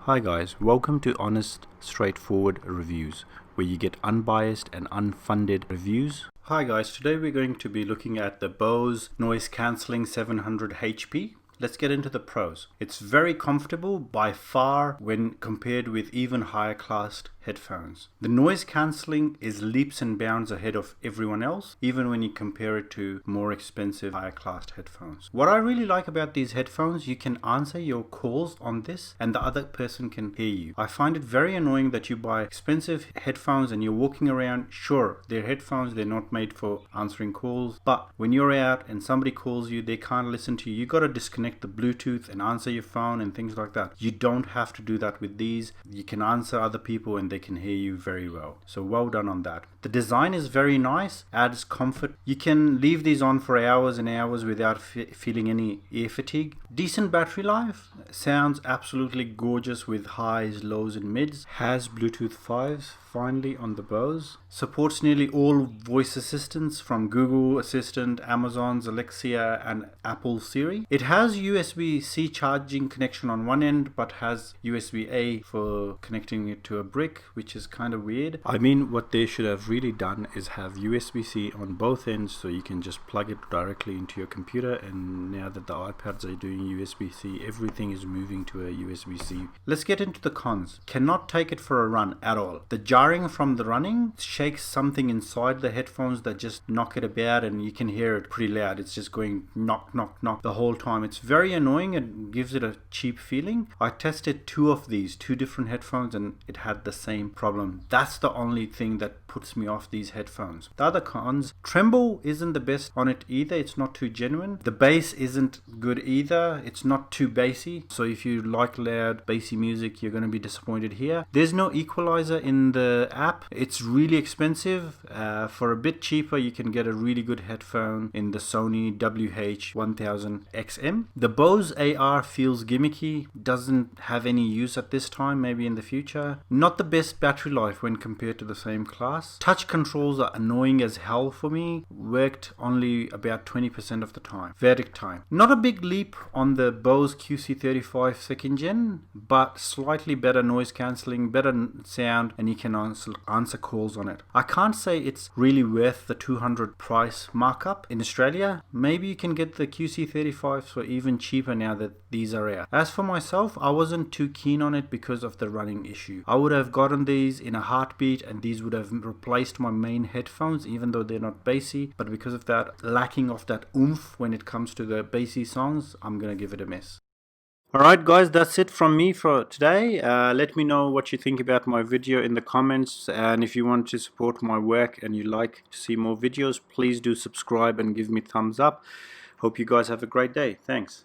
Hi guys, welcome to Honest, Straightforward Reviews, where you get unbiased and unfunded reviews. Hi guys, today we're going to be looking at the Bose Noise Cancelling 700 HP. Let's get into the pros. It's very comfortable by far when compared with even higher classed headphones. The noise cancelling is leaps and bounds ahead of everyone else, even when you compare it to more expensive higher classed headphones. What I really like about these headphones, you can answer your calls on this and the other person can hear you. I find it very annoying that you buy expensive headphones and you're walking around. Sure, they're headphones, they're not made for answering calls, but when you're out and somebody calls you, they can't listen to you. You got to disconnect the Bluetooth and answer your phone and things like that. You don't have to do that with these. You can answer other people and they can hear you very well. So well done on that. The design is very nice, adds comfort. You can leave these on for hours and hours without feeling any ear fatigue. Decent battery life, sounds absolutely gorgeous with highs, lows and mids. Has Bluetooth 5s finally on the Bose. Supports nearly all voice assistants from Google Assistant, Amazon's Alexa and Apple Siri. It has USB-C charging connection on one end but has USB-A for connecting it to a brick, which is kind of weird. I mean, what they should have really done is have USB-C on both ends so you can just plug it directly into your computer, and now that the iPads are doing USB-C, everything is moving to a USB-C. Let's get into the cons. Cannot take it for a run at all. The jarring from the running shakes something inside the headphones that just knock it about, and you can hear it pretty loud. It's just going knock knock knock the whole time. It's very annoying and gives it a cheap feeling. I tested two different headphones and it had the same problem. That's the only thing that puts me off these headphones. The other cons, tremble isn't the best on it either. It's not too genuine. The bass isn't good either. It's not too bassy, so if you like loud bassy music, you're going to be disappointed here. There's no equalizer in the app. It's really expensive. For a bit cheaper you can get a really good headphone in the Sony WH-1000XM. The Bose AR feels gimmicky, doesn't have any use at this time, maybe in the future. Not the best battery life when compared to the same class. Touch controls are annoying as hell for me. Worked only about 20% of the time. Verdict time. Not a big leap on the Bose QC35 2nd gen, but slightly better noise cancelling, better sound, and you can answer calls on it. I can't say it's really worth the 200 price markup in Australia. Maybe you can get the QC35s for even cheaper now that these are out. As for myself, I wasn't too keen on it because of the running issue. I would have gotten these in a heartbeat and these would have replaced my main headphones, even though they're not bassy, but because of that lacking of that oomph when it comes to the bassy songs, I'm gonna give it a miss. Alright guys, that's it from me for today. Let me know what you think about my video in the comments, and if you want to support my work and you like to see more videos, please do subscribe and give me thumbs up. Hope you guys have a great day. Thanks.